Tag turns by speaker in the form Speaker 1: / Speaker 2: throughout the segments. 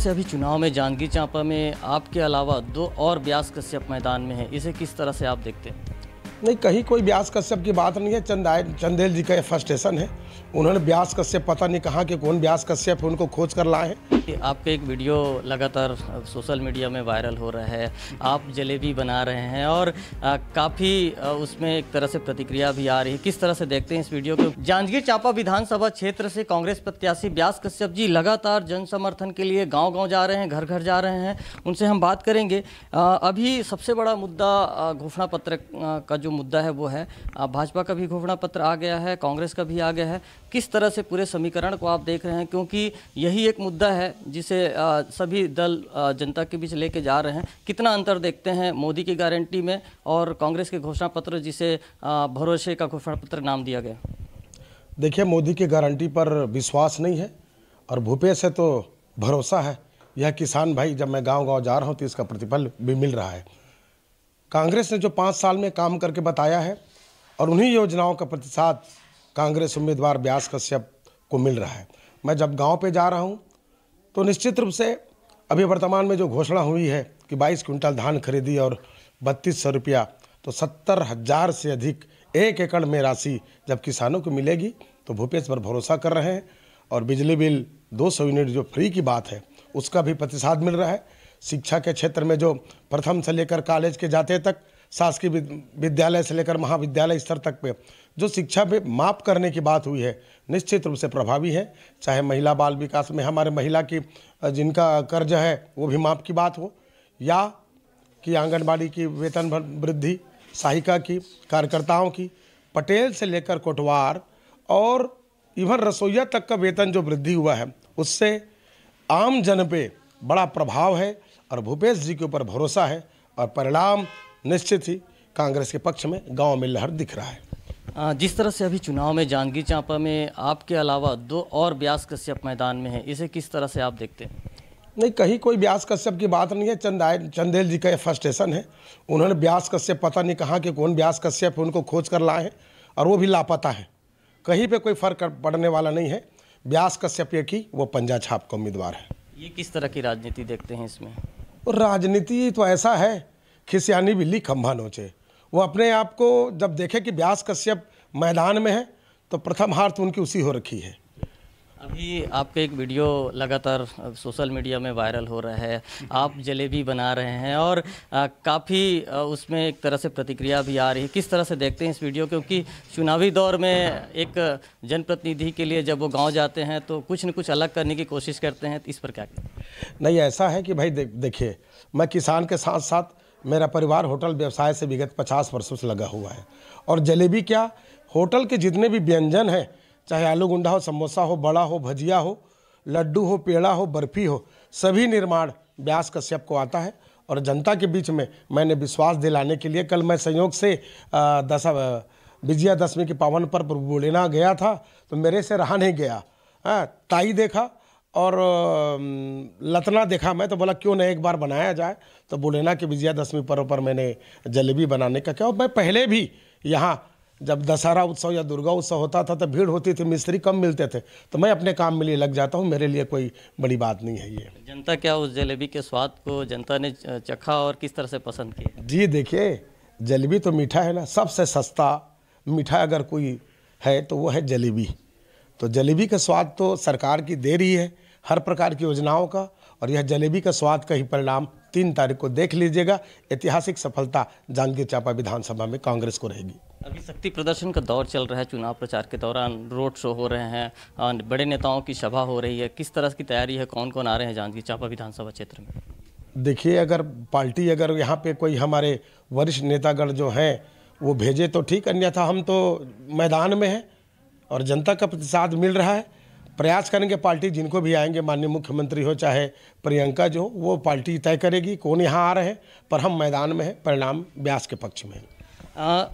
Speaker 1: से अभी चुनाव में जांजगीर चांपा में आपके अलावा दो और व्यास कश्यप मैदान में है, इसे किस तरह से आप देखते हैं?
Speaker 2: नहीं, कहीं कोई व्यास कश्यप की बात नहीं है। चंदेल जी का ये फर्स्ट स्टेशन है। उन्होंने व्यास कश्यप पता नहीं कहाँ के कौन व्यास कश्यप उनको खोज कर लाए हैं।
Speaker 1: आपका एक वीडियो लगातार सोशल मीडिया में वायरल हो रहा है, आप जलेबी बना रहे हैं और काफ़ी उसमें एक तरह से प्रतिक्रिया भी आ रही है। किस तरह से देखते हैं इस वीडियो को? जांजगीर चांपा विधानसभा क्षेत्र से कांग्रेस प्रत्याशी व्यास कश्यप जी लगातार जन समर्थन के लिए गाँव-गाँव जा रहे हैं, घर-घर जा रहे हैं, उनसे हम बात करेंगे। अभी सबसे बड़ा मुद्दा घोषणा पत्र का जो मुद्दा है वो है, भाजपा का भी घोषणा पत्र आ गया है, कांग्रेस का भी आ गया है। किस तरह से पूरे समीकरण को आप देख रहे हैं, क्योंकि यही एक मुद्दा है जिसे सभी दल जनता के बीच लेके जा रहे हैं? कितना अंतर देखते हैं मोदी की गारंटी में और कांग्रेस के घोषणा पत्र जिसे भरोसे का घोषणा पत्र नाम दिया गया?
Speaker 2: देखिए, मोदी की गारंटी पर विश्वास नहीं है और भूपेश से तो भरोसा है। यह किसान भाई, जब मैं गांव-गांव जा रहा हूं तो इसका प्रतिफल भी मिल रहा है। कांग्रेस ने जो 5 साल में काम करके बताया है और उन्हीं योजनाओं का प्रतिशत कांग्रेस उम्मीदवार व्यास कश्यप को मिल रहा है। मैं जब गांव पे जा रहा हूं तो निश्चित रूप से अभी वर्तमान में जो घोषणा हुई है कि 22 क्विंटल धान खरीदी और 3200 रुपया, तो 70,000 से अधिक 1 एकड़ में राशि जब किसानों को मिलेगी तो भूपेश पर भरोसा कर रहे हैं। और बिजली बिल 200 यूनिट जो फ्री की बात है उसका भी प्रतिशत मिल रहा है। शिक्षा के क्षेत्र में जो प्रथम से लेकर कॉलेज के जाते तक, शासकीय विद्यालय से लेकर महाविद्यालय स्तर तक पे जो शिक्षा पे माफ़ करने की बात हुई है, निश्चित रूप से प्रभावी है। चाहे महिला बाल विकास में हमारे महिला की जिनका कर्ज है वो भी माफ़ की बात हो, या कि आंगनबाड़ी की वेतन वृद्धि, सहायिका की, कार्यकर्ताओं की, पटेल से लेकर कोटवार और इवन रसोइया तक का वेतन जो वृद्धि हुआ है उससे आम जन पे बड़ा प्रभाव है और भूपेश जी के ऊपर भरोसा है और परिणाम निश्चित ही कांग्रेस के पक्ष में गांव में लहर दिख रहा है।
Speaker 1: जिस तरह से अभी चुनाव में जांजगीर चांपा में आपके अलावा दो और व्यास कश्यप मैदान में है, इसे किस तरह से आप देखते हैं?
Speaker 2: नहीं, कहीं कोई व्यास कश्यप की बात नहीं है। चंदेल जी का ये फर्स्ट स्टेशन है। उन्होंने व्यास कश्यप पता नहीं कहाँ के कौन व्यास कश्यप उनको खोज कर लाए हैं और वो भी लापता है। कहीं पर कोई फर्क पड़ने वाला नहीं है। व्यास कश्यप एक ही वो पंजा छाप का उम्मीदवार है।
Speaker 1: ये किस तरह की राजनीति देखते हैं इसमें?
Speaker 2: और राजनीति तो ऐसा है, खिसियानी बिल्ली खंभा नोचे। वो अपने आप को जब देखे कि व्यास कश्यप मैदान में है तो प्रथम हार तो उनकी उसी हो रखी है।
Speaker 1: अभी आपका एक वीडियो लगातार सोशल मीडिया में वायरल हो रहा है, आप जलेबी बना रहे हैं और काफ़ी उसमें एक तरह से प्रतिक्रिया भी आ रही है। किस तरह से देखते हैं इस वीडियो, क्योंकि चुनावी दौर में एक जनप्रतिनिधि के लिए जब वो गांव जाते हैं तो कुछ न कुछ अलग करने की कोशिश करते हैं, तो इस पर क्या कहते हैं?
Speaker 2: नहीं, ऐसा है कि भाई देखिए, मैं किसान के साथ साथ मेरा परिवार होटल व्यवसाय से विगत 50 वर्षों से लगा हुआ है। और जलेबी क्या, होटल के जितने भी व्यंजन हैं, चाहे आलू गुंडा हो, समोसा हो, बड़ा हो, भजिया हो, लड्डू हो, पेड़ा हो, बर्फ़ी हो, सभी निर्माण व्यास कश्यप को आता है। और जनता के बीच में मैंने विश्वास दिलाने के लिए कल मैं संयोग से विजयादशमी के पावन पर बुलेना गया था तो मेरे से रहा नहीं गया। ताई देखा और लतना देखा, मैं तो बोला क्यों न एक बार बनाया जाए। तो बुलेना के विजयादशमी पर्व पर मैंने जलेबी बनाने का क्या, मैं पहले भी यहाँ जब दशहरा उत्सव या दुर्गा उत्सव होता था तो भीड़ होती थी, मिस्त्री कम मिलते थे, तो मैं अपने काम में लिए लग जाता हूँ। मेरे लिए कोई बड़ी बात नहीं है ये।
Speaker 1: जनता क्या उस जलेबी के स्वाद को जनता ने चखा और किस तरह से पसंद किया?
Speaker 2: जी देखिए, जलेबी तो मीठा है ना, सबसे सस्ता मीठा अगर कोई है तो वो है जलेबी। तो जलेबी का स्वाद तो सरकार की दे रही है हर प्रकार की योजनाओं का, और यह जलेबी का स्वाद का ही परिणाम 3 तारीख को देख लीजिएगा। ऐतिहासिक सफलता जांजगीर चांपा विधानसभा में कांग्रेस को रहेगी।
Speaker 1: अभी शक्ति प्रदर्शन का दौर चल रहा है, चुनाव प्रचार के दौरान रोड शो हो रहे हैं, बड़े नेताओं की सभा हो रही है, किस तरह की तैयारी है, कौन कौन आ रहे हैं जांजगीर चांपा विधानसभा क्षेत्र में?
Speaker 2: देखिए, अगर पार्टी अगर यहाँ पे कोई हमारे वरिष्ठ नेतागण जो हैं वो भेजे तो ठीक, अन्यथा हम तो मैदान में हैं और जनता का प्रतिसाद मिल रहा है। प्रयास करेंगे, पार्टी जिनको भी आएंगे, माननीय मुख्यमंत्री हो चाहे प्रियंका जो, वो पार्टी तय करेगी कौन यहाँ आ रहे हैं, पर हम मैदान में हैं, परिणाम व्यास के पक्ष में है।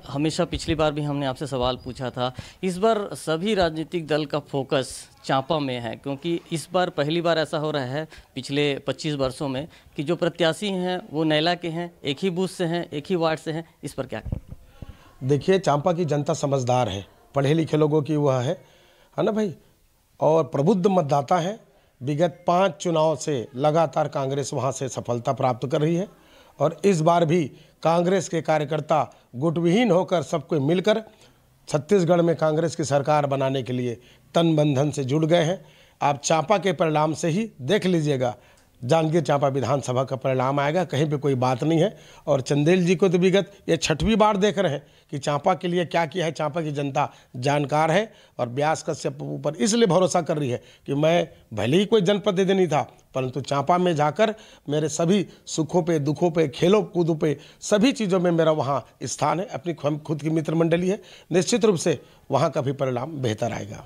Speaker 1: हमेशा पिछली बार भी हमने आपसे सवाल पूछा था, इस बार सभी राजनीतिक दल का फोकस चांपा में है, क्योंकि इस बार पहली बार ऐसा हो रहा है पिछले 25 वर्षों में कि जो प्रत्याशी हैं वो नैला के हैं, एक ही बूथ से हैं, एक ही वार्ड से हैं। इस पर क्या कहें?
Speaker 2: देखिए, चांपा की जनता समझदार है, पढ़े लिखे लोगों की वह है ना भाई, और प्रबुद्ध मतदाता हैं। विगत 5 चुनाव से लगातार कांग्रेस वहां से सफलता प्राप्त कर रही है और इस बार भी कांग्रेस के कार्यकर्ता गुटविहीन होकर सबको मिलकर छत्तीसगढ़ में कांग्रेस की सरकार बनाने के लिए तन मन धन से जुड़ गए हैं। आप चांपा के परिणाम से ही देख लीजिएगा, जांजगीर चांपा विधानसभा का परिणाम आएगा, कहीं पे कोई बात नहीं है। और चंदेल जी को तो विगत ये 6वीं बार देख रहे हैं कि चांपा के लिए क्या किया है। चांपा की जनता जानकार है और व्यास कश्यप ऊपर इसलिए भरोसा कर रही है कि मैं भले ही कोई जनप्रतिनिधि नहीं था, परंतु चांपा में जाकर मेरे सभी सुखों पे, दुखों पे, खेलों कूदों पे, सभी चीज़ों में मेरा वहाँ स्थान है। अपनी खुद की मित्र मंडली है, निश्चित रूप से वहाँ का भी परिणाम बेहतर आएगा।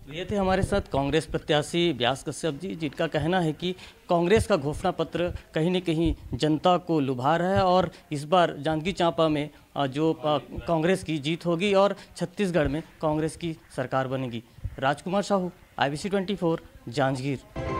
Speaker 1: ये थे हमारे साथ कांग्रेस प्रत्याशी व्यास कश्यप जी, जिनका कहना है कि कांग्रेस का घोषणा पत्र कहीं न कहीं जनता को लुभा रहा है और इस बार जांजगीर चांपा में जो कांग्रेस की जीत होगी और छत्तीसगढ़ में कांग्रेस की सरकार बनेगी। राजकुमार साहू, IBC 24, जांजगीर।